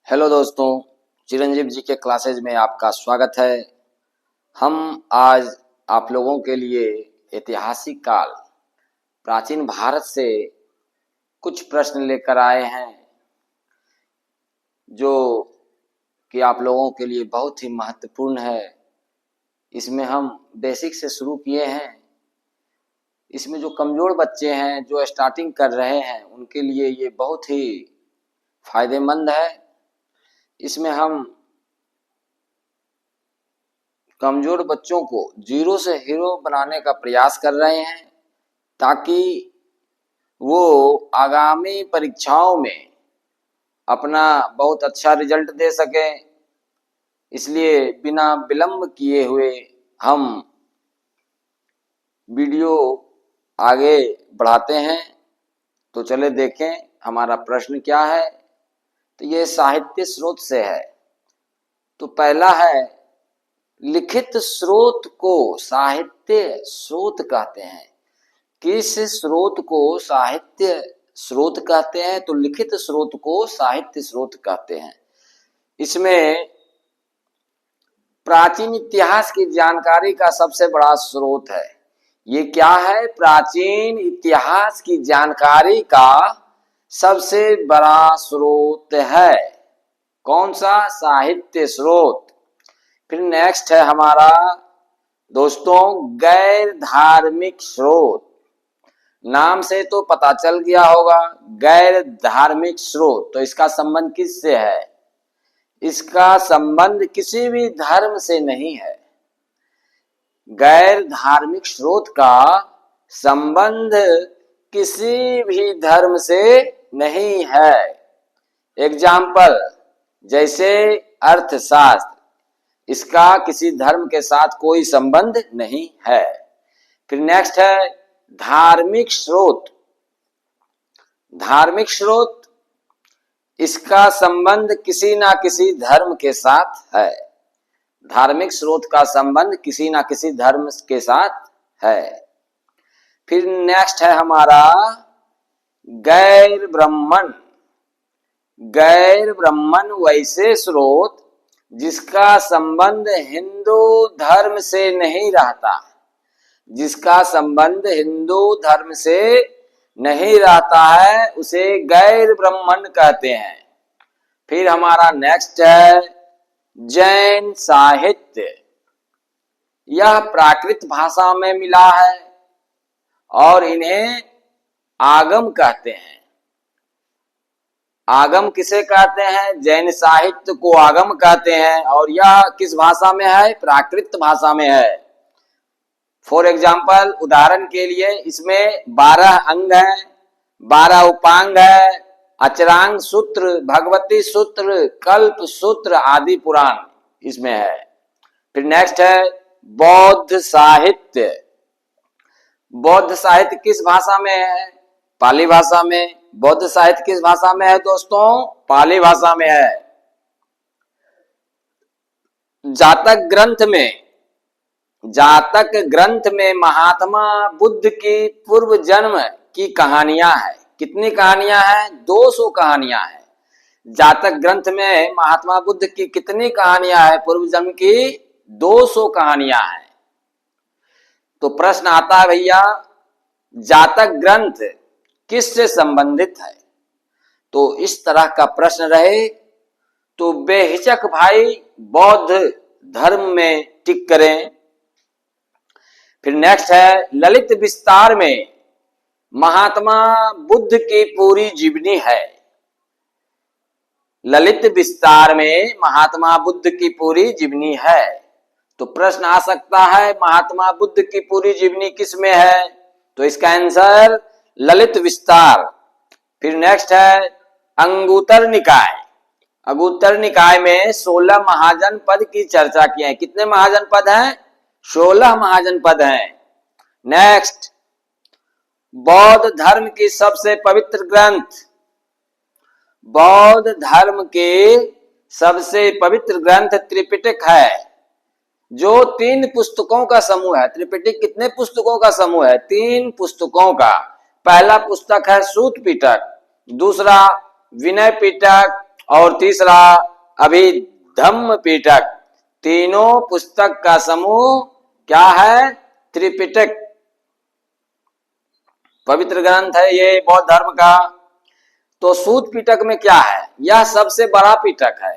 Hello दोस्तों, चिरंजीव जी के classes में आपका स्वागत है। हम आज आप लोगों के लिए ऐतिहासिक काल प्राचीन भारत से कुछ प्रश्न लेकर आए हैं जो कि आप लोगों के लिए बहुत ही महत्वपूर्ण है। इसमें हम बेसिक से शुरू किए हैं। इसमें जो कमज़ोर बच्चे हैं, जो स्टार्टिंग कर रहे हैं, उनके लिए ये बहुत ही फायदेमंद है। इसमें हम कमजोर बच्चों को जीरो से हीरो बनाने का प्रयास कर रहे हैं ताकि वो आगामी परीक्षाओं में अपना बहुत अच्छा रिजल्ट दे सकें। इसलिए बिना विलंब किए हुए हम वीडियो आगे बढ़ाते हैं। तो चले देखें हमारा प्रश्न क्या है। तो ये साहित्य स्रोत से है। तो पहला है, लिखित स्रोत को साहित्य स्रोत कहते हैं। किस स्रोत को साहित्य स्रोत कहते हैं? तो लिखित स्रोत को साहित्य स्रोत कहते हैं। इसमें प्राचीन इतिहास की जानकारी का सबसे बड़ा स्रोत है। ये क्या है? प्राचीन इतिहास की जानकारी का सबसे बड़ा स्रोत है। कौन सा? साहित्य स्रोत। फिर नेक्स्ट है हमारा दोस्तों गैर धार्मिक स्रोत। नाम से तो पता चल गया होगा, गैर धार्मिक स्रोत। तो इसका संबंध किससे है? इसका संबंध किसी भी धर्म से नहीं है। गैर धार्मिक स्रोत का संबंध किसी भी धर्म से नहीं है। एग्जाम्पल जैसे अर्थशास्त्र, इसका किसी धर्म के साथ कोई संबंध नहीं है। फिर नेक्स्ट है धार्मिक स्रोत। धार्मिक स्रोत, इसका संबंध किसी ना किसी धर्म के साथ है। धार्मिक स्रोत का संबंध किसी ना किसी धर्म के साथ है। फिर नेक्स्ट है हमारा गैर ब्राह्मण। गैर ब्राह्मण वैसे स्रोत जिसका संबंध हिंदू धर्म से नहीं रहता। जिसका संबंध हिंदू धर्म से नहीं रहता है उसे गैर ब्राह्मण कहते हैं। फिर हमारा नेक्स्ट है जैन साहित्य। यह प्राकृत भाषा में मिला है और इन्हें आगम कहते हैं। आगम किसे कहते हैं? जैन साहित्य को आगम कहते हैं। और यह किस भाषा में है? प्राकृत भाषा में है। फॉर एग्जाम्पल, उदाहरण के लिए इसमें 12 अंग हैं, 12 उपांग है, अचरांग सूत्र, भगवती सूत्र, कल्प सूत्र आदि पुराण इसमें है। फिर नेक्स्ट है बौद्ध साहित्य। बौद्ध साहित्य किस भाषा में है? पाली भाषा में। बौद्ध साहित्य किस भाषा में है दोस्तों? पाली भाषा में है। जातक ग्रंथ में महात्मा बुद्ध की पूर्व जन्म की कहानियां हैं। कितनी कहानियां हैं? 200 कहानियां हैं। जातक ग्रंथ में महात्मा बुद्ध की कितनी कहानियां हैं? पूर्व जन्म की 200 कहानियां हैं। तो प्रश्न आता है भैया, जातक ग्रंथ किससे संबंधित है? तो इस तरह का प्रश्न रहे तो बेहिचक भाई बौद्ध धर्म में टिक करें। फिर नेक्स्ट है ललित विस्तार में महात्मा बुद्ध की पूरी जीवनी है। ललित विस्तार में महात्मा बुद्ध की पूरी जीवनी है। तो प्रश्न आ सकता है महात्मा बुद्ध की पूरी जीवनी किस में है? तो इसका आंसर ललित विस्तार। फिर नेक्स्ट है अंगुत्तर निकाय। अंगुत्तर निकाय में 16 महाजनपद की चर्चा की है। कितने महाजनपद हैं? 16 महाजनपद हैं। नेक्स्ट, बौद्ध धर्म की सबसे पवित्र ग्रंथ। बौद्ध धर्म के सबसे पवित्र ग्रंथ त्रिपिटक है, जो 3 पुस्तकों का समूह है। त्रिपिटक कितने पुस्तकों का समूह है? 3 पुस्तकों का। पहला पुस्तक है सूत पिटक, दूसरा विनय पिटक और तीसरा अभिधम्म पिटक। तीनों पुस्तक का समूह क्या है? त्रिपिटक। पवित्र ग्रंथ है ये बौद्ध धर्म का। तो सूत पिटक में क्या है? यह सबसे बड़ा पिटक है।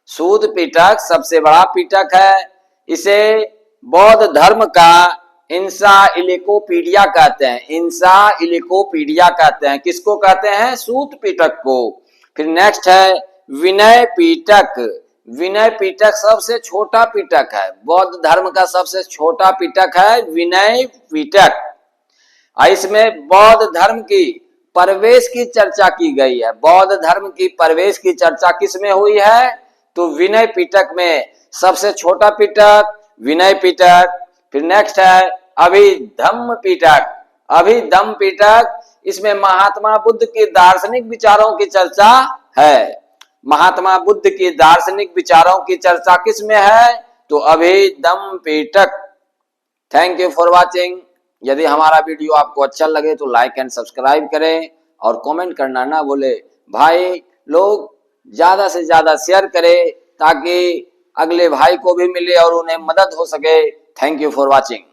सूत पिटक सबसे बड़ा पिटक है। इसे बौद्ध धर्म का इंसाइक्लोपीडिया कहते हैं। इंसाइक्लोपीडिया कहते हैं। किसको कहते हैं? सूत पिटक को। फिर नेक्स्ट है विनय पिटक। विनय पिटक सबसे छोटा पिटक है। बौद्ध धर्म का सबसे छोटा पिटक है विनय पिटक। इसमें बौद्ध धर्म की प्रवेश की चर्चा की गई है। बौद्ध धर्म की प्रवेश की चर्चा किसमें हुई है? तो विनय पिटक में। सबसे छोटा पिटक विनय पिटक। फिर नेक्स्ट है अभिधम्म पिटक। अभिधम्म पिटक, इसमें महात्मा बुद्ध के दार्शनिक विचारों की चर्चा है। महात्मा बुद्ध के दार्शनिक विचारों की चर्चा किसमें है? तो Abhidhamma Pitaka. Thank you for watching. यदि हमारा वीडियो आपको अच्छा लगे तो लाइक एंड सब्सक्राइब करें और कमेंट करना ना भूले। भाई लोग ज्यादा से ज्यादा शेयर करें ताकि अगले भाई को भी मिले और उन्हें मदद हो सके। Thank you for watching.